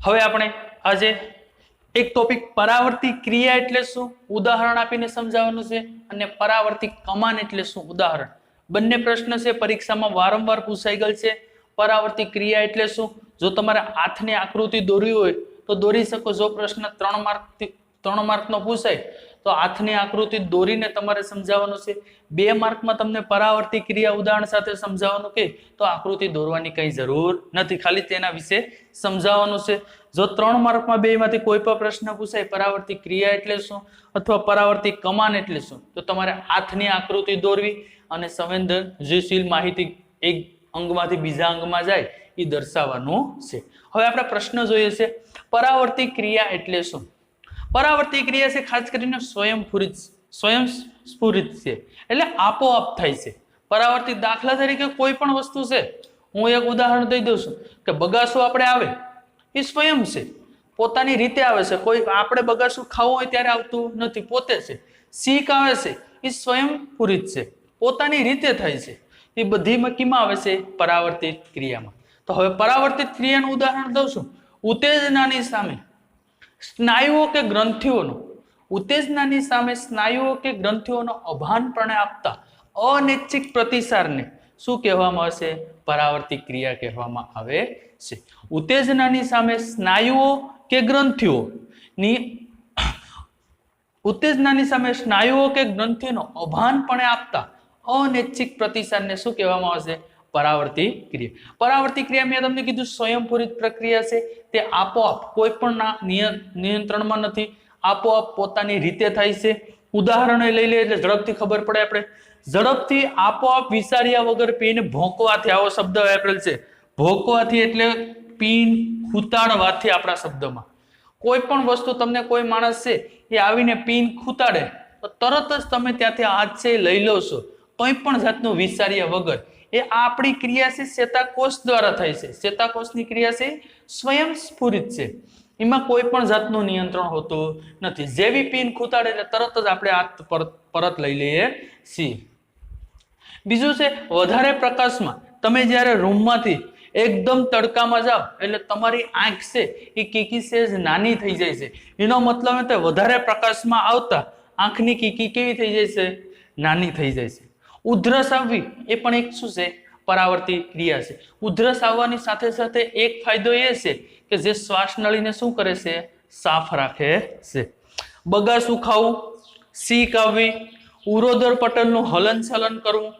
હવે આપણે આજે એક ટોપિક પરાવર્તી ક્રિયા એટલે શું ઉદાહરણ આપીને સમજાવવાનું છે અને પરાવર્તી કમાન એટલે શું ઉદાહરણ. બંને પ્રશ્ન છે પરીક્ષામાં વારંવાર પૂછાઈ ગયેલ છે. પરાવર્તી ક્રિયા એટલે શું, જો તમારે હાથની આકૃતિ દોરવી હોય તો દોરી શકો. જો પ્રશ્ન 3 માર્કનો પૂછાય તો હાથની આકૃતિ દોરીને તમારે સમજાવવાનું છે. 2 માર્કમાં તમને પરાવર્તી ક્રિયા ઉદાહરણ સાથે સમજાવવાનું કે તો આકૃતિ દોરવાની કઈ જરૂર નથી, ખાલી તેના વિશે સમજાવવાનું છે. જો 3 માર્કમાં 2 માંથી કોઈ પણ પ્રશ્ન પૂછાય પરાવર્તી ક્રિયા એટલે શું અથવા પરાવર્તી કમાન એટલે શું, તો તમારે હાથની આકૃતિ દોરવી અને સંવેદનશીલ માહિતી એક અંગમાંથી બીજા અંગમાં જાય એ દર્શાવવાનું છે. હવે આપણે પ્રશ્ન જોઈએ છે પરાવર્તી ક્રિયા એટલે શું. પરાવર્તી ક્રિયા છે ખાસ કરીને સ્વયંસ્ફુરિત છે, એટલે આપોઆપ થાય છે. પરાવર્તિત દાખલા તરીકે કોઈ પણ વસ્તુ છે, હું એક ઉદાહરણ દઈ દઉં છું કે બગાસું આપણે આવે એ સ્વયં છે, પોતાની રીતે આવે છે. કોઈ આપણે બગાસું ખાવું હોય ત્યારે આવતું નથી, પોતે છે. શીખ આવે છે એ સ્વયંસ્ફુરિત છે, પોતાની રીતે થાય છે. એ બધી મકીમાં આવે છે પરાવર્તિત ક્રિયામાં. તો હવે પરાવર્તિત ક્રિયાનું ઉદાહરણ દઉં છું. ઉત્તેજનાની સામે સ્નાયુઓ કે ગ્રંથિઓનો ઉત્તેજનાની સામે સ્નાયુઓ કે ગ્રંથિઓનો અભાનપણે આપતા અનૈચ્છિક પ્રતિસારને શું કહેવામાં આવે છે? પરાવર્તિત ક્રિયા કહેવામાં આવે છે. ઉત્તેજનાની સામે સ્નાયુઓ કે ગ્રંથિઓનો અભાનપણે આપતા અનૈચ્છિક પ્રતિસાદને શું કહેવામાં આવે છે? પરાવર્તિત ક્રિયા. પરાવર્તિત ક્રિયા મેં તમને કીધું સ્વયંસ્ફુરિત પ્રક્રિયા છે, તે આપોઆપ કોઈ પણ નિયંત્રણમાં નથી, આપોઆપ પોતાની રીતે થાય છે. ઉદાહરણો લઈ લે એટલે ઝડપથી ખબર પડે. આપણે ઝડપથી આપોઆપ વિચાર્યા વગર પીને ભોંકવાથી, આવો શબ્દ વાપરેલ છે. ભોંકવાથી એટલે પીન ખૂતાડવાથી. આપણા શબ્દમાં કોઈ પણ વસ્તુ તમને કોઈ માણસ છે એ આવીને પીન ખૂતાડે તો તરત જ તમે ત્યાંથી હાથ છે લઈ લો છો, કોઈ પણ જાતનું વિચાર્યા વગર. એ આપણી ક્રિયા છે ચેતાકોષ દ્વારા થાય છે. ચેતાકોષની ક્રિયા છે સ્વયંસ્ફુરિત છે, એમાં કોઈ પણ જાતનું નિયંત્રણ હોતું નથી. જેવી પીન ખૂતાડે એટલે તરત જ આપણે હાથ પરત લઈ લઈએ છીએ. બીજું છે વધારે પ્રકાશમાં તમે જ્યારે રૂમમાંથી એકદમ તડકામાં જાઓ એટલે તમારી આંખ છે એ કીકી સેજ નાની થઈ જાય છે. એનો મતલબ એટલે વધારે પ્રકાશમાં આવતા આંખની કીકી કેવી થઈ જાય છે? નાની થઈ જાય છે. ઉધરસ આવવી એ પણ એક શું છે? પરાવર્તિત ક્રિયા છે. ઉધરસ આવવાની સાથે સાથે એક ફાયદો એ છે કે જે શ્વાસ નળીને શું કરે છે? સાફ રાખે છે. બગાસું ખાવું, છીંક આવવી, ઉરોદર પટલનું હલનચલન કરવું,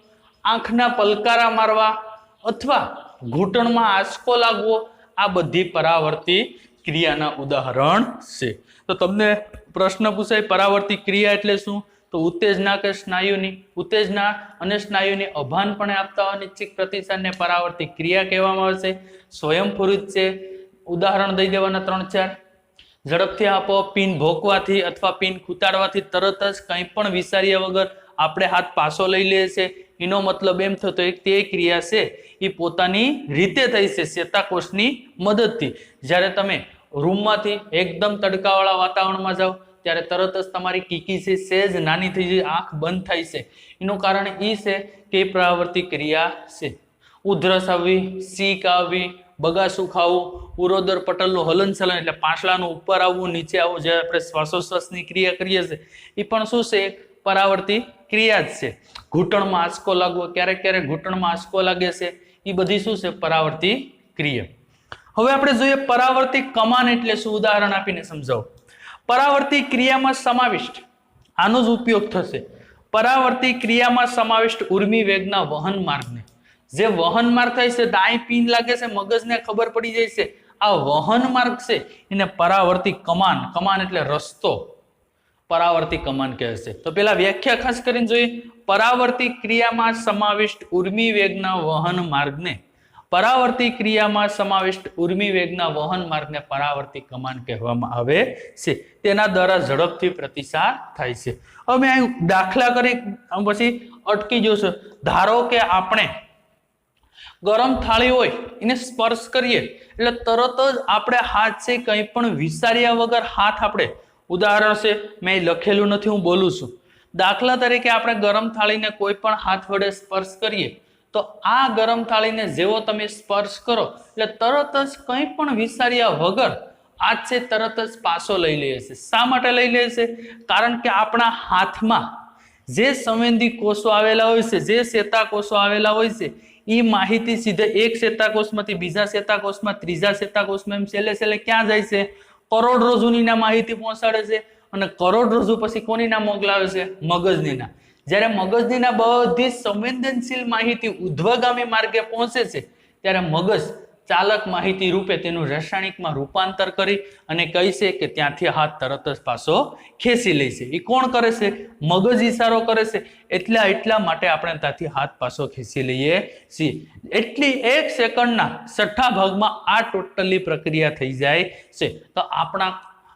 આંખના પલકારા મારવા અથવા ઘૂંટણમાં આંચકો લાગવો, આ બધી પરાવર્તિત ક્રિયાના ઉદાહરણ છે. તો તમને પ્રશ્ન પૂછાય પરાવર્તિત ક્રિયા એટલે શું, તો ઉત્તેજના કે સ્નાયુની ઉત્તેજના અને સ્નાયુની અભાનપણે આપતા અનૈચ્છિક પ્રતિસાદને પરાવર્તિત ક્રિયા કહેવામાં આવે છે. સ્વયંસ્ફુરિત છે. ઉદાહરણ દઈ દેવાના 3-4. ઝડપથી આપોઆપ પીન ભોંકવાથી અથવા પીન ખૂતાડવાથી તરત જ કંઈ પણ વિચાર્યા વગર આપણે હાથ પાછો લઈ લઈએ છીએ. એનો મતલબ એમ થતો તે ક્રિયા છે એ પોતાની રીતે થઈ છે ચેતાકોષની મદદથી. જ્યારે તમે રૂમમાંથી એકદમ તડકાવાળા વાતાવરણમાં જાઓ ત્યારે તરત જ તમારી કીકી છે સેજ નાની થઈ જાય, આંખ બંધ થાય છે. એનું કારણ એ છે કે પરાવર્તિત ક્રિયા છે. ઉધરસ આવવી, છીંક આવવી, બગાસું ખાવું, ઉરોદર પટલનું હલનચલન એટલે પાછળનું ઉપર આવવું, નીચે આવવું, જે આપણે શ્વાસોશ્વાસની ક્રિયા કરીએ છીએ એ પણ શું છે? પરાવર્તિત ક્રિયા જ છે. ઘૂંટણમાં આંચકો લાગવો, ક્યારેક ક્યારેક ઘૂંટણમાં આંચકો લાગે છે, એ બધી શું છે? પરાવર્તિત ક્રિયા. હવે આપણે જોઈએ પરાવર્તિત કમાન એટલે શું, ઉદાહરણ આપીને સમજાવો. પરાવર્તિત ક્રિયામાં સમાવિષ્ટ, આનો જ ઉપયોગ થશે. પરાવર્તિત ક્રિયામાં સમાવિષ્ટ ઉર્મિ વેગના વહન માર્ગને, જે વહન માર્ગ થાય છે, દાઈ પીન લાગે છે, મગજને ખબર પડી જાય છે, આ વહન માર્ગ છે એને પરાવર્તિત કમાન, કમાન એટલે રસ્તો, પરાવર્તિત કમાન કહે છે. તો પેલા વ્યાખ્યા ખાસ કરીને જોઈએ. પરાવર્તિત ક્રિયામાં સમાવિષ્ટ ઉર્મિ વેગના વહન માર્ગને, પરાવર્તિત ક્રિયામાં સમાવિષ્ટ ઉર્મિ વેગના વહન માર્ગને પરાવર્તિત કમાન કહેવામાં આવે છે. તેના દ્વારા ઝડપથી પ્રતિસાદ થાય છે. હવે અહીં દાખલા કરી પછી અટકી જશો. ધારો કે આપણે ગરમ થાળી હોય એને સ્પર્શ કરીએ એટલે તરત જ આપણે હાથ છે કંઈ પણ વિચાર્યા વગર હાથ આપણે, ઉદાહરણ છે મેં લખેલું નથી, હું બોલું છું. દાખલા તરીકે આપણે ગરમ થાળીને કોઈ પણ હાથ વડે સ્પર્શ કરીએ તો આ ગરમ થાળીને જેવો તમે સ્પર્શ કરો એટલે તરત જ કંઈ પણ વિચાર્યા વગર આ છે તરત જ પાછો લઈ લે છે. શા માટે લઈ લે છે? કારણ કે આપણા હાથમાં જે સંવેદી કોષો આવેલા હોય છે, જે ચેતાકોષો આવેલા હોય છે, એ માહિતી સીધે એક ચેતાકોષમાંથી બીજા ચેતાકોષમાં, ત્રીજા ચેતાકોષમાં, એમ છેલ્લે છેલ્લે ક્યાં જાય છે? કરોડરજ્જુની માહિતી પહોંચાડે છે. અને કરોડરજ્જુ પછી કોની ના મોકલાવે છે? મગજની ના. જ્યારે મગજની ના બધી સંવેદનશીલ માહિતી ઉધ્વગામી માર્ગે પહોંચે છે, ત્યારે મગજ ચાલક માહિતી રૂપે તેનું રાસાયણિકમાં રૂપાંતર કરી અને કહે છે કે ત્યાંથી હાથ તરત જ પાછો ખેંચી લે છે. એ કોણ કરે છે? મગજ ઈશારો કરે છે. એટલા માટે આપણે ત્યાંથી હાથ પાછો ખેંચી લઈએ છીએ. એટલી 1 સેકન્ડના 6 ભાગમાં આ ટોટલી પ્રક્રિયા થઈ જાય છે. તો આપણા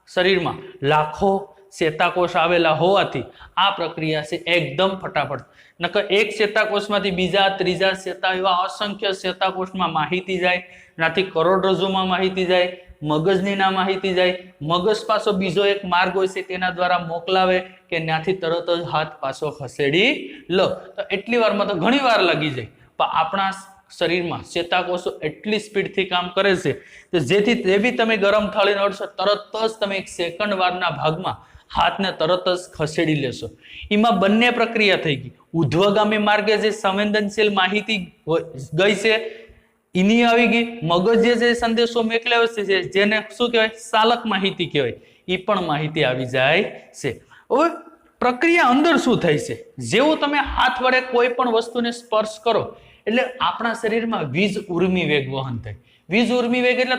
શરીરમાં લાખો ચેતાકોષ આવેલા હોવાથી આ પ્રક્રિયા છે એકદમ ફટાફટ. નકર એક ચેતાકોષમાંથી બીજા, ત્રીજા એવા અસંખ્ય ચેતાકોષમાં માહિતી જાય, નાથી કરોડરજ્જુમાં માહિતી જાય, મગજની ના માહિતી જાય, મગજ પાછો બીજો એક માર્ગ હોય છે તેના દ્વારા મોકલાવે કે ત્યાંથી તરત જ હાથ પાછો ખસેડી લો. તો એટલી વારમાં તો ઘણી વાર લાગી જાય, પણ આપણા શરીરમાં ચેતાકોષો એટલી સ્પીડથી કામ કરે છે કે જેથી તે બી તમે ગરમ થાળીને અડશો તરત જ તમે 1 સેકન્ડ વારના ભાગમાં હાથને તરત જ ખસેડી લેશો. એમાં બંને પ્રક્રિયા થઈ ગઈ. ઉધ્વગામી માર્ગે જે સંવેદનશીલ માહિતી ગઈ છે એની આવી ગઈ, મગજે જે સંદેશો મોકલ્યો છે જેને શું કહેવાય? ચાલક માહિતી કહેવાય, એ પણ માહિતી આવી જાય છે. હવે પ્રક્રિયા અંદર શું થાય છે? જેવું તમે હાથ વડે કોઈ પણ વસ્તુને સ્પર્શ કરો એટલે આપણા શરીરમાં વીજ ઉર્મી વેગ વહન થાય. વીજ ઉર્મી વેગ એટલે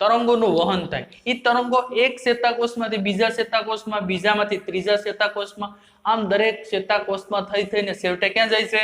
તરંગોનું વહન થાય. એ તરંગો એક ચેતાકોષમાંથી બીજા ચેતાકોષમાં, બીજામાંથી ત્રીજા ચેતાકોષમાં, આમ દરેક ચેતાકોષમાં થઈને છેવટે ક્યાં જાય છે?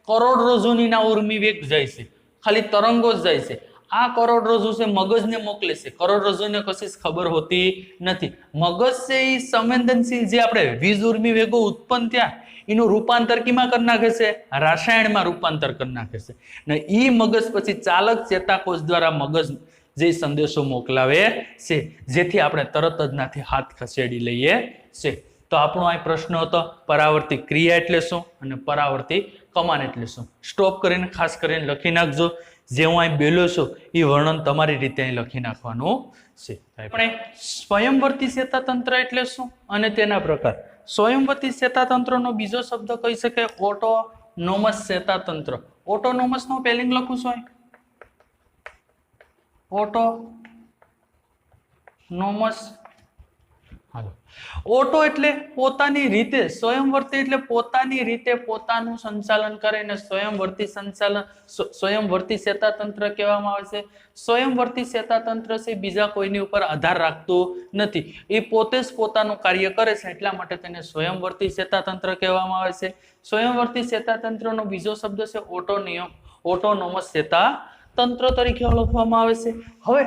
કરોડરજ્જુની ના ઉર્મી વેગ જાય છે. ખાલી તરંગો જ જાય છે. આ કરોડરજ્જુ છે મગજને મોકલે છે. કરોડરજ્જુને કશી ખબર હોતી નથી. મગજ છે એ સંવેદનશીલ જે આપણે વીજ ઉર્મી વેગો ઉત્પન્ન થયા એનું રૂપાંતર કીમાં કરી નાખે છે? રાસાયણમાં રૂપાંતર કરી નાખે છે. ને ઈ મગજ પછી ચાલક ચેતાકોષ દ્વારા મગજ જે સંદેશો મોકલાવે છે, જેથી આપણે તરત જ નાથી હાથ ખસેડી લઈએ છે. તો આપણો આ પ્રશ્ન હતો પરાવર્તી ક્રિયા એટલે શું અને પરાવર્તી કમાન એટલે શું. સ્ટોપ કરીને ખાસ કરીને લખી નાખજો. જે હું અહીં બેલો છું એ વર્ણન તમારી રીતે અહીં લખી નાખવાનું છે. આપણે સ્વયંવર્તી ચેતાતંત્ર એટલે શું અને તેના પ્રકાર. સ્વયંવર્તી ચેતાતંત્રનો બીજો શબ્દ કહી શકાય ઓટોનોમસ ચેતાતંત્ર. ઓટોનોમસ નો સ્પેલિંગ લખું છું. ઓટોનોમસ. હાલો. ઓટો એટલે પોતાની રીતે, સ્વયંવર્તી એટલે પોતાની રીતે પોતાનું સંચાલન કરે ને સ્વયંવર્તી ચેતાતંત્ર કહેવામાં આવે છે. સ્વયંવર્તી ચેતાતંત્ર છે બીજા કોઈની ઉપર આધાર રાખતું નથી. એ પોતે જ પોતાનું કાર્ય કરે છે, એટલા માટે તેને સ્વયંવર્તી ચેતાતંત્ર કહેવામાં આવે છે. સ્વયંવર્તી ચેતાતંત્રનો બીજો શબ્દ છે ઓટોનોમસ ચેતાતંત્ર તરીકે ઓળખવામાં આવે છે. હવે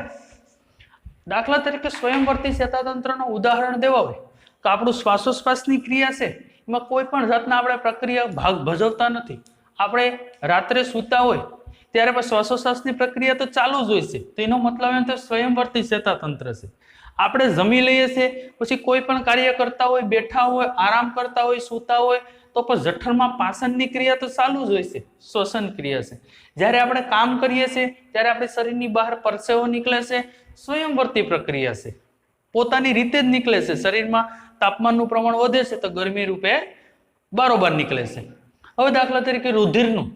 દાખલા તરીકે સ્વયંવર્તી ચેતાતંત્રનું ઉદાહરણ દેવા હોય તો આપણું શ્વાસોશ્વાસની ક્રિયા છે એમાં કોઈ પણ જાતના આપણે પ્રક્રિયા ભાગ ભજવતા નથી. આપણે રાત્રે સૂતા હોય ત્યારે પણ શ્વાસોશ્વાસની પ્રક્રિયા તો ચાલુ જ હોય છે. તો એનો મતલબ એમ તો સ્વયંવર્તી ચેતાતંત્ર છે. આપણે જમી લઈએ છીએ, પછી કોઈ પણ કાર્ય કરતા હોય, બેઠા હોય, આરામ કરતા હોય, સૂતા હોય તો પણ જઠરમાં પાચનની ક્રિયા તો ચાલુ જ હોય છે, શ્વસન ક્રિયા છે. જ્યારે આપણે કામ કરીએ છીએ ત્યારે આપણે શરીરની બહાર પરસેવો નીકળે છે, સ્વયંવર્તી પ્રક્રિયા છે, પોતાની રીતે જ નીકળે છે. શરીરમાં તાપમાનનું પ્રમાણ વધે છે તો ગરમી રૂપે બરોબર નીકળે છે. હવે દાખલા તરીકે રુધિરનું,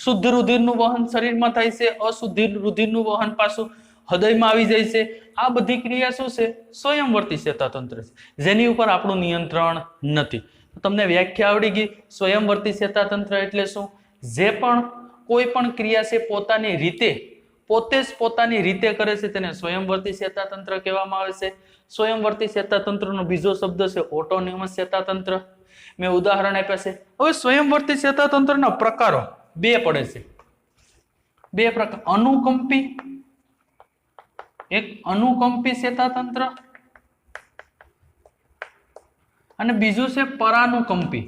શુદ્ધ રુધિરનું વહન શરીરમાં થાય છે, અશુદ્ધ રુધિરનું વહન પાછું હૃદયમાં આવી જાય છે. આ બધી ક્રિયા શું છે? સ્વયંવર્તી ચેતાતંત્ર છે, જેની ઉપર આપણું નિયંત્રણ નથી. તમને વ્યાખ્યા આવડી ગઈ. સ્વયંવર્તી ચેતાતંત્ર એટલે શું? જે પણ કોઈ પણ ક્રિયા છે પોતાની રીતે, પોતે જ પોતાની રીતે કરે છે તેને સ્વયંવર્તી ચેતાતંત્ર કહેવામાં આવે છે. સ્વયંવર્તી ચેતાતંત્રનો બીજો શબ્દ છે ઓટોનોમસ ચેતાતંત્ર. મેં ઉદાહરણ આપ્યા છે. હવે સ્વયંવર્તી ચેતાતંત્રના પ્રકારો બે પડે છે. બે પ્રકાર, અનુકંપી, એક અનુકંપી ચેતાતંત્ર અને બીજું છે પરાનુકંપી.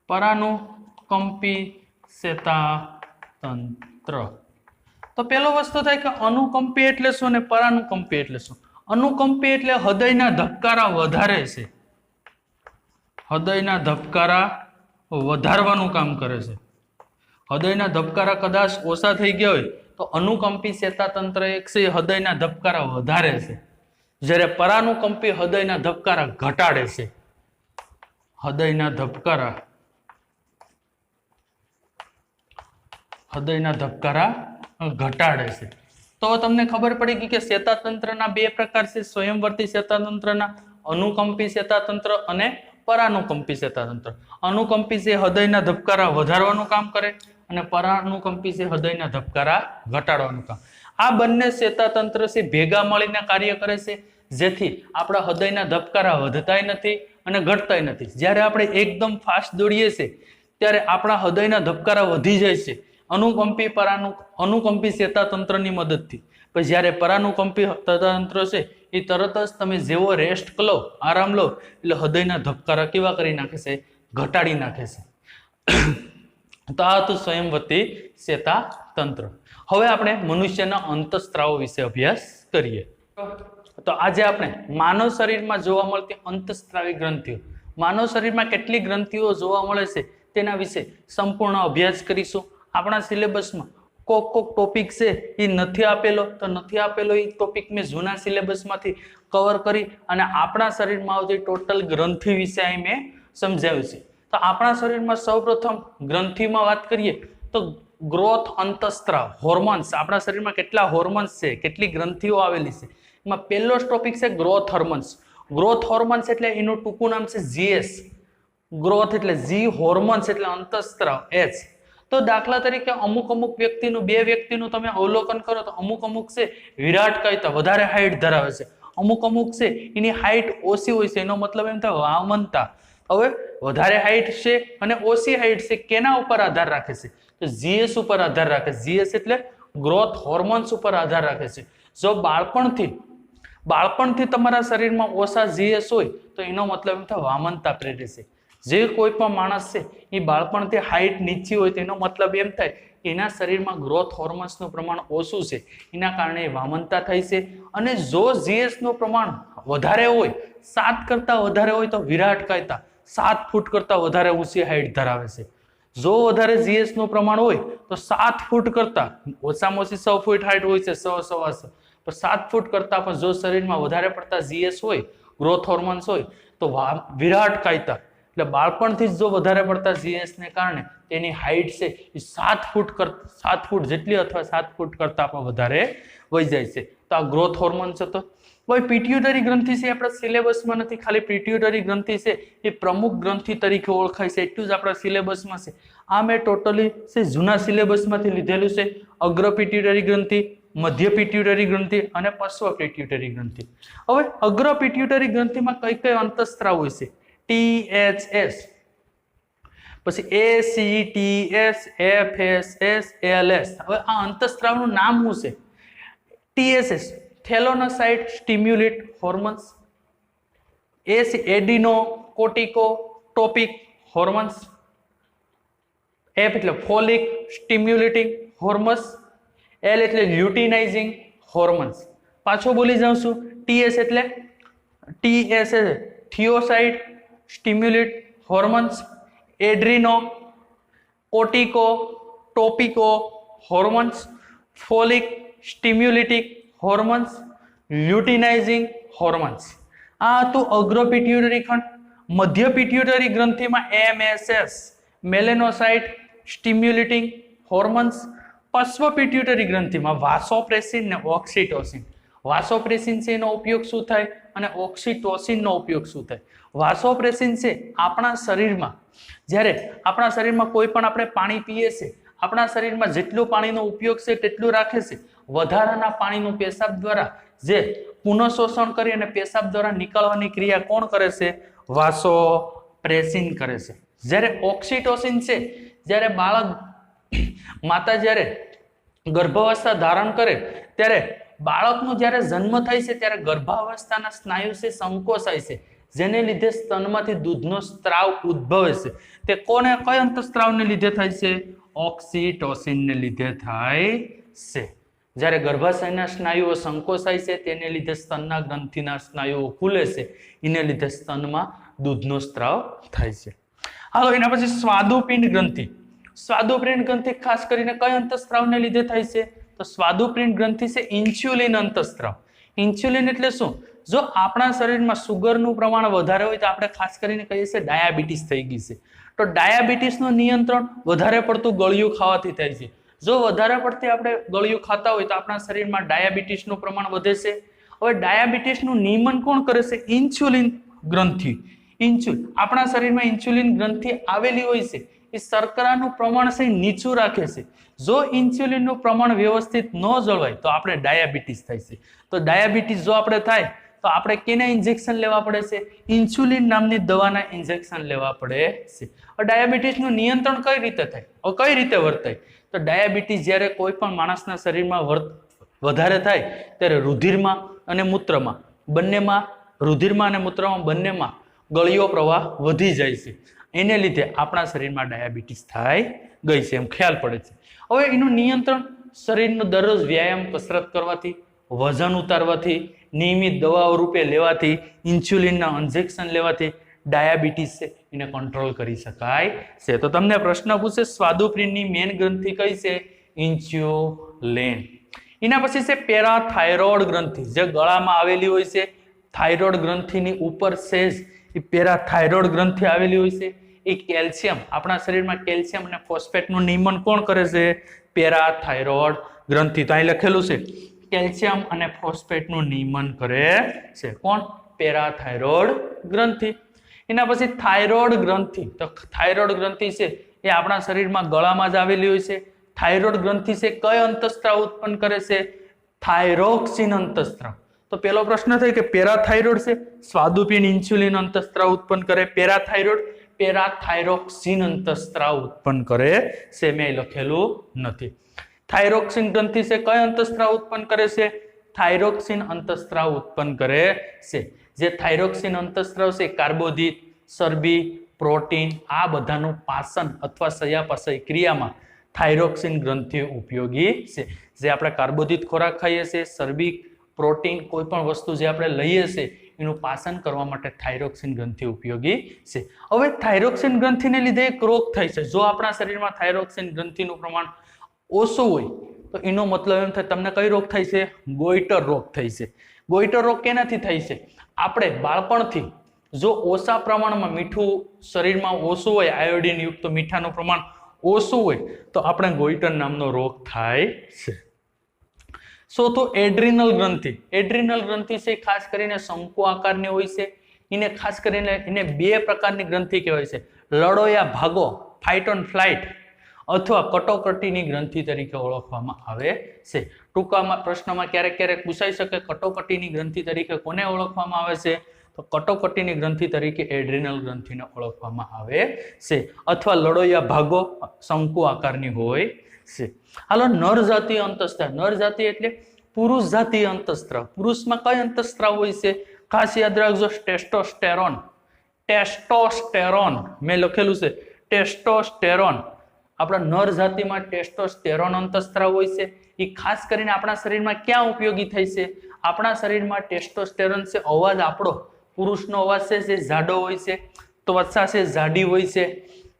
પરાનુકંપી ચેતાતંત્ર. તો પેલો વસ્તુ થાય કે અનુકંપી એટલે શું અને પરાનુકંપી એટલે શું. અનુકંપી એટલે હૃદયના ધબકારા વધારે છે, હૃદયના ધબકારા વધારવાનું કામ કરે છે. હૃદયના ધબકારા કદાચ ઓછા થઈ ગયા હોય તો અનુકંપી ચેતાતંત્ર એક છે એ હૃદયના ધબકારા વધારે છે, જ્યારે પરાનુકંપી હૃદયના ધબકારા ઘટાડે છે. હૃદયના ધબકારા ઘટાડે છે. તો તમને ખબર પડી ગઈ કે ચેતાતંત્રના બે પ્રકાર છે, સ્વયંવર્તી ચેતાતંત્રના અનુકંપી ચેતાતંત્ર અને પરાનુકંપી ચેતાતંત્ર. અનુકંપી છે હૃદયના ધબકારા વધારવાનું કામ કરે અને પરાનુકંપી છે હૃદયના ધબકારા ઘટાડવાનું કામ. આ બંને ચેતાતંત્ર છે ભેગા મળીને કાર્ય કરે છે, જેથી આપણા હૃદયના ધબકારા વધતાય નથી અને ઘટતાય નથી. જ્યારે આપણે એકદમ ફાસ્ટ દોડીએ છીએ ત્યારે આપણા હૃદયના ધબકારા વધી જાય છે અનુકંપી ચેતાતંત્રની મદદથી. પછી જ્યારે પરાનુકંપી ચેતાતંત્ર છે એ તરત જ તમે જેવો રેસ્ટ લો, આરામ લો, એટલે હૃદયના ધબકારા કેવા કરી નાખે છે? ઘટાડી નાખે છે. તો આ હતું સ્વયંવર્તી ચેતાતંત્ર. હવે આપણે મનુષ્યના અંતઃસ્ત્રાવો વિશે અભ્યાસ કરીએ. તો આજે આપણે માનવ શરીરમાં જોવા મળતી અંતઃસ્ત્રાવી ગ્રંથિઓ, માનવ શરીરમાં કેટલી ગ્રંથિઓ જોવા મળે છે તેના વિશે સંપૂર્ણ અભ્યાસ કરીશું. આપણા સિલેબસમાં કોક ટોપિક છે એ નથી આપેલો, તો નથી આપેલો એ ટોપિક મેં જૂના સિલેબસમાંથી કવર કરી અને આપણા શરીરમાં આવતી ટોટલ ગ્રંથિ વિશે અહીં મેં સમજાવ્યું છે. તો આપણા શરીરમાં સૌપ્રથમ ગ્રંથિમાં વાત કરીએ તો ગ્રોથ અંતઃસ્ત્રાવ હોર્મોન્સ, આપણા શરીરમાં કેટલા હોર્મોન્સ છે, કેટલી ગ્રંથિઓ આવેલી છે, એમાં પહેલો જ ટોપિક છે ગ્રોથ હોર્મોન્સ. ગ્રોથ હોર્મોન્સ એટલે એનું ટૂંકું નામ છે જીએસ. ગ્રોથ એટલે જી, હોર્મોન્સ એટલે અંતઃસ્ત્રાવ એચ. તો દાખલા તરીકે અમુક વ્યક્તિનું, બે વ્યક્તિનું તમે અવલોકન કરો તો અમુક છે વિરાટકાયતા વધારે હાઈટ ધરાવે છે, અમુક છે એની હાઈટ ઓછી હોય છે. એનો મતલબ એમ થાય વામનતા. હવે વધારે હાઈટ છે અને ઓછી હાઈટ છે કેના ઉપર આધાર રાખે છે? તો જીએસ ઉપર આધાર રાખે છે. જીએસ એટલે ગ્રોથ હોર્મોન્સ ઉપર આધાર રાખે છે. જો બાળપણથી તમારા શરીરમાં ઓછા જીએસ હોય તો એનો મતલબ એમ થાય વામનતા પ્રેરે છે. જે કોઈ પણ માણસ છે એ બાળપણથી હાઈટ નીચી હોય તેનો મતલબ એમ થાય એના શરીરમાં ગ્રોથ હોર્મોન્સનું પ્રમાણ ઓછું છે, એના કારણે વામનતા થાય છે. અને જો જીએસ નું પ્રમાણ વધારે હોય, 7 કરતા વધારે હોય તો વિરાટકાયતા, 7 ફૂટ કરતા વધારે ઊંચી હાઈટ ધરાવે છે. જો વધારે જીએસ નું પ્રમાણ હોય તો 7 ફૂટ કરતા, ઓછામાં ઓછી 6 ફૂટ હાઈટ હોય છે, 6 તો 7 ફૂટ કરતા પણ જો શરીરમાં વધારે પડતા જીએસ હોય, ગ્રોથ હોર્મોન્સ હોય તો વિરાટકાયતા એટલે બાળપણથી જ જો વધારે પડતા જીએસ ને કારણે તેની હાઈટ છે એ 7 ફૂટ જેટલી અથવા 7 ફૂટ કરતા પણ વધારે વહી જાય છે. તો આ ગ્રોથ હોર્મોન્સ હતો. કોઈ પિટ્યુટરી ગ્રંથિ છે આપણા સિલેબસમાં નથી, ખાલી પિટ્યુટરી ગ્રંથિ છે એ પ્રમુખ ગ્રંથિ તરીકે ઓળખાય છે, એટલું જ આપણા સિલેબસમાં છે. આ મેં ટોટલી છે જૂના સિલેબસમાંથી લીધેલું છે. અગ્ર પિટ્યુટરી ગ્રંથિ, મધ્ય પિટ્યુટરી ગ્રંથિ અને પશ્વ પિટ્યુટરી ગ્રંથિ. હવે અગ્ર પિટ્યુટરી ગ્રંથિમાં કઈ અંતઃસ્ત્રાવ હોય છે? THS, પછી ACTS, FSS, ALS. હવે આ અંતઃસ્ત્રાવનું નામ શું છે? TSS થેલોનોસાઇટ stimulate hormones, adrenocorticotropic hormones, F એટલે ફોલિક સ્ટિમ્યુલેટિંગ હોર્મોન્સ, L એટલે લ્યુટિનાઇઝિંગ હોર્મોન્સ. પાછો બોલી જાઉં છું. TS એટલે TS થિયોસાઇટ stimulate hormones, adrenocorticotropic hormones, follicle stimulating hormones, luteinizing hormones. આ હતું અગ્ર પિટ્યુટરી ખંડ. મધ્ય પિટ્યુટરી ગ્રંથિમાં MSS મેલેનોસાઇટ સ્ટિમ્યુલેટિંગ હોર્મોન્સ. પશ્વ પિટ્યુટરી ગ્રંથિમાં વાસોપ્રેસિન ને ઓક્સિટોસિન. વાસોપ્રેસિન છે એનો ઉપયોગ શું થાય અને ઓક્સિટોસિનનો ઉપયોગ શું થાય? વાસોપ્રેસિન છે આપણા શરીરમાં, જ્યારે આપણા શરીરમાં કોઈ પણ આપણે પાણી પીએ છીએ, આપણા શરીરમાં જેટલું પાણીનો ઉપયોગ છે તેટલું રાખે છે. વધારાના પાણીનું પેશાબ દ્વારા જે પુનઃશોષણ કરી અને પેશાબ દ્વારા નીકળવાની ક્રિયા કોણ કરે છે? વાસોપ્રેસિન કરે છે. જ્યારે ઓક્સિટોસિન છે, જ્યારે માતા જ્યારે ગર્ભાવસ્થા ધારણ કરે ત્યારે બાળકનો જ્યારે જન્મ થાય છે ત્યારે ગર્ભાવસ્થાના સ્નાયુ છે સંકોચાય છે, જેને લીધે સ્તનમાંથી દૂધનો સ્ત્રાવ ઉદ્ભવે છે. તે કઈ અંતઃસ્ત્રાવને લીધે થાય છે? ઓક્સિટોસિનને લીધે થાય છે. જ્યારે ગર્ભાશયના સ્નાયુઓ સંકોચાય છે તેને લીધે સ્તનના ગ્રંથિના સ્નાયુઓ ખુલે છે, એને લીધે સ્તનમાં દૂધનો સ્ત્રાવ થાય છે. હાલો એના પછી સ્વાદુપિંડ ગ્રંથિ. સ્વાદુપિંડ ગ્રંથિ ખાસ કરીને કઈ અંતઃસ્ત્રાવને લીધે થાય છે? તો તો સ્વાદુપિંડ ગ્રંથિ છે ઇન્સ્યુલિન અંતસ્ત્રાવ. ઇન્સ્યુલિન એટલે શું? જો આપણા શરીરમાં સુગરનું પ્રમાણ વધારે હોય તો આપણે ખાસ કરીને કહીએ છીએ ડાયાબિટીસ થઈ ગઈ છે. તો ડાયાબિટીસનું નિયંત્રણ વધારે પડતું ગળ્યું ખાવાથી થાય છે. જો વધારે પડતી આપણે ગળ્યું ખાતા હોય તો આપણા શરીરમાં ડાયાબિટીસનું પ્રમાણ વધે છે. હવે ડાયાબિટીસનું નિયમન કોણ કરે છે? ઇન્સ્યુલિન ગ્રંથિ. આપણા શરીરમાં ઇન્સ્યુલિન ગ્રંથિ આવેલી હોય છે, એ શર્કરાનું પ્રમાણ છે નીચું રાખે છે. જો ઇન્સ્યુલિનનું પ્રમાણ વ્યવસ્થિત ન જળવાય તો આપણે ડાયાબિટીસ થાય છે. તો ડાયાબિટીસ જો આપણે થાય તો આપણે કેના ઇન્જેક્શન લેવા પડે છે? ઇન્સ્યુલિન નામની દવાના ઇન્જેક્શન લેવા પડે છે. ડાયાબિટીસનું નિયંત્રણ કઈ રીતે થાય? કઈ રીતે વર્તાય? તો ડાયાબિટીસ જ્યારે કોઈ પણ માણસના શરીરમાં વધારે થાય ત્યારે રુધિરમાં અને મૂત્રમાં બંનેમાં, રુધિરમાં અને મૂત્રમાં બંનેમાં ગળિયો પ્રવાહ વધી જાય છે. એને લીધે આપણા શરીરમાં ડાયાબિટીસ થાય ગઈ છે એમ ખ્યાલ પડે છે. હવે એનું નિયંત્રણ શરીરનો દરરોજ વ્યાયામ, કસરત કરવાથી, વજન ઉતારવાથી, નિયમિત દવાઓ રૂપે લેવાથી, ઇન્સ્યુલિનના ઇન્જેક્શન લેવાથી ડાયાબિટીસ છે એને કંટ્રોલ કરી શકાય છે. તો તમને પ્રશ્ન પૂછે સ્વાદુપિંડની મેઇન ગ્રંથિ કઈ છે? ઇન્સ્યુલિન. એના પછી છે પેરાથાઇરોઇડ ગ્રંથિ, જે ગળામાં આવેલી હોય છે. થાઇરોઇડ ગ્રંથિની ઉપર સેજ એ પેરાથાઇરોઇડ ગ્રંથિ આવેલી હોય છે. એ કેલ્શિયમ, આપણા શરીરમાં કેલ્શિયમ અને ફોસ્ફેટનું નિયમન કોણ કરે છે? પેરાથાઇરોઇડ ગ્રંથિ. તો અહીં લખેલું છે કેલ્શિયમ અને ફોસ્ફેટનું નિયમન કરે છે. કોણ? પેરાથાઇરોઇડ ગ્રંથિ. એના પછી થાઇરોઇડ ગ્રંથિ. તો થાઇરોઇડ ગ્રંથિ છે એ આપણા શરીરમાં ગળામાં જ આવેલી હોય છે. થાઇરોઇડ ગ્રંથિ છે કયો અંતસ્ત્રાવ ઉત્પન્ન કરે છે? થાઇરોક્સિન અંતસ્ત્રાવ. તો પેલો પ્રશ્ન થાય કે પેરાથાઇરોઇડ છે સ્વાદુપિંડ ઇન્સ્યુલિન અંતસ્ત્રાવ ઉત્પન્ન કરે, પેરાથાઇરોઇડ પેરાથાઇરોક્સિન અંતસ્ત્રાવ ઉત્પન્ન કરે છે. મેં લખેલું નથી. થાઇરોક્સિન ગ્રંથિ છે કયો અંતસ્ત્રાવ ઉત્પન્ન કરે છે? થાઇરોક્સિન અંતસ્ત્રાવ ઉત્પન્ન કરે છે. જે થાઇરોક્સિન અંતસ્ત્રાવ છે કાર્બોદિત, ચરબી, પ્રોટીન આ બધાનું પાચન અથવા ચયાપચય ક્રિયામાં થાઇરોક્સિન ગ્રંથિ ઉપયોગી છે. જે આપણે કાર્બોદિત ખોરાક ખાઈએ છીએ, ચરબી, પ્રોટીન કોઈ પણ વસ્તુ જે આપણે લઈએ છીએ એનું પાચન કરવા માટે થાઇરોક્સિન ગ્રંથિ ઉપયોગી છે. હવે થાઇરોક્સિન ગ્રંથિને લીધે એક રોગ થાય છે. જો આપણા શરીરમાં થાઇરોક્સિન ગ્રંથિનું પ્રમાણ ઓછું હોય તો એનો મતલબ એમ થાય તમને કઈ રોગ થાય છે? ગોઈટર રોગ થાય છે. ગોઈટર રોગ કેનાથી થાય છે? આપણે બાળપણથી જો ઓછા પ્રમાણમાં મીઠું શરીરમાં ઓછું હોય, આયોડિન યુક્ત મીઠાનું પ્રમાણ ઓછું હોય તો આપણે ગોઈટર નામનો રોગ થાય છે. તો એડ્રિનલ ગ્રંથિ. એડ્રિનલ ગ્રંથિ છે ખાસ કરીને શંકુ આકારની હોય છે. એને ખાસ કરીને એને બે પ્રકારની ગ્રંથિ કહેવાય છે. લડોયા ભાગો, ફાઇટ એન્ડ ફ્લાઇટ, અથવા કટોકટીની ગ્રંથિ તરીકે ઓળખવામાં આવે છે. ટૂંકામાં પ્રશ્નમાં ક્યારેક ક્યારેક પૂછાઈ શકે કટોકટીની ગ્રંથિ તરીકે કોને ઓળખવામાં આવે છે? તો કટોકટીની ગ્રંથિ તરીકે એડ્રિનલ ગ્રંથિને ઓળખવામાં આવે છે. અથવા લડોયા ભાગો શંકુ આકારની હોય છે. હાલો, નર જાતીય અંતસ્ત્રાવ. નર જાતિ એટલે પુરુષ જાતીય અંતસ્ત્રાવ. પુરુષમાં કઈ અંતસ્ત્રાવ હોય છે? ખાસ યાદ રાખજો ટેસ્ટોસ્ટેરોન. ટેસ્ટોસ્ટેરોન મેં લખેલું છે ટેસ્ટોસ્ટેરોન. આપણા નર જાતિમાં ટેસ્ટોસ્ટેરોન અંતસ્ત્રાવ હોય છે. એ ખાસ કરીને આપણા શરીરમાં ક્યાં ઉપયોગી થાય છે? આપણા શરીરમાં ટેસ્ટોસ્ટેરોન છે અવાજ આપણો પુરુષનો અવાજ છે જે જાડો હોય છે, ત્વચા છે જાડી હોય છે,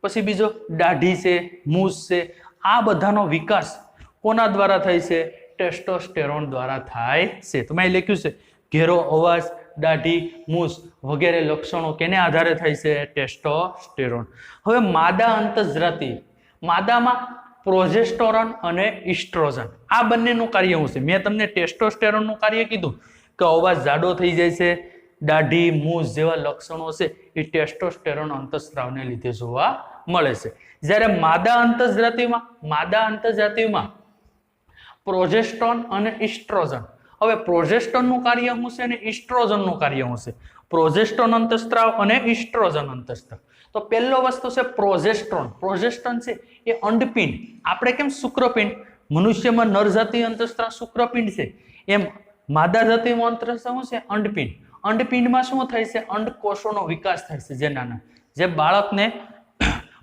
પછી બીજો દાઢી છે, મૂછ છે, આ બધાનો વિકાસ કોના દ્વારા થાય છે? ટેસ્ટોસ્ટેરોન દ્વારા થાય છે. તો મેં લખ્યું છે ઘેરો અવાજ, દાઢી, મૂછ વગેરે લક્ષણો કેને આધારે થાય છે? ટેસ્ટોસ્ટેરોન. હવે માદા અંતઃજાતિ. માદામાં પ્રોજેસ્ટેરોન અને ઇસ્ટ્રોજન આ બંનેનું કાર્ય શું છે? મેં તમને ટેસ્ટોસ્ટેરોનનું કાર્ય કીધું કે અવાજ જાડો થઈ જાય છે, દાઢી, મૂછ જેવા લક્ષણો છે એ ટેસ્ટોસ્ટેરોન અંતઃસ્રાવને લીધે જોવા મળે છે. જ્યારે માદા અંતઃજાતિમાં પ્રોજેસ્ટેરોન અને ઇસ્ટ્રોજન. હવે પ્રોજેસ્ટેરોનનું કાર્ય શું છે અને ઇસ્ટ્રોજનનું કાર્ય શું છે? પ્રોજેસ્ટેરોન અંતઃસ્રાવ અને ઇસ્ટ્રોજન અંતઃસ્રાવ. તો પહેલો વસ્તુ છે પ્રોજેસ્ટેરોન. પ્રોજેસ્ટેરોન છે એ અંડપિંડ, આપણે કેમ શુક્રપિંડ, મનુષ્યમાં નર જાતીય અંતઃસ્રાવ શુક્રપિંડ છે, એમ માદા જાતીય અંતઃસ્રાવ શું છે? અંડપિંડ. અંડપિંડમાં શું થાય છે? અંડકોષોનો વિકાસ થાય છે જે નાના, જે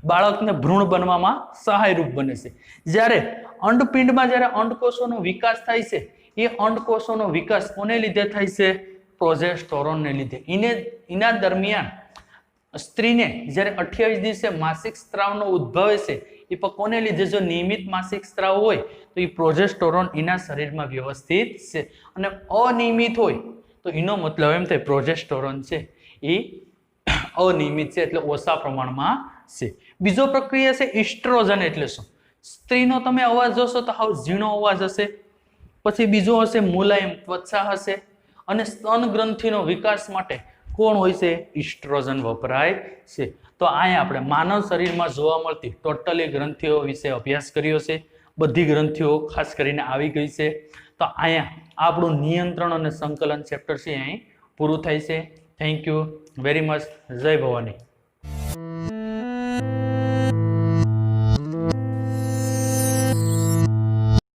બાળકને ભ્રૂણ બનવામાં સહાયરૂપ બને છે. જ્યારે અંડપિંડમાં જ્યારે અંડકોષોનો વિકાસ થાય છે એ અંડકોષોનો વિકાસ કોને લીધે થાય છે? પ્રોજેસ્ટેરોનને લીધે. એના દરમિયાન સ્ત્રીને જ્યારે 28 દિવસે માસિક સ્ત્રાવનો ઉદ્ભવે છે એ પણ કોને લીધે જો નિયમિત માસિક સ્ત્રાવ હોય તો એ પ્રોજેસ્ટેરોન એના શરીરમાં વ્યવસ્થિત છે અને અનિયમિત હોય તો એનો મતલબ એમ થાય પ્રોજેસ્ટેરોન છે એ અનિયમિત છે એટલે ઓછા પ્રમાણમાં છે. બીજો પ્રક્રિયા છે ઇસ્ટ્રોજન એટલે શું? સ્ત્રીનો તમે અવાજ જોશો તો હાવ ઝીણો અવાજ હશે. પછી બીજો હશે મુલાયમ ત્વચા હશે અને સ્તન ગ્રંથિનો વિકાસ માટે કોણ હોય છે? ઇસ્ટ્રોજન વપરાય છે. તો અહીંયા આપણે માનવ શરીરમાં જોવા મળતી ટોટલી ગ્રંથિઓ વિશે અભ્યાસ કર્યો છે. બધી ગ્રંથિઓ ખાસ કરીને આવી ગઈ છે. તો અહીંયા આપણું નિયંત્રણ અને સંકલન ચેપ્ટર છે અહીં પૂરું થાય છે. Thank you very much. જય ભવાની.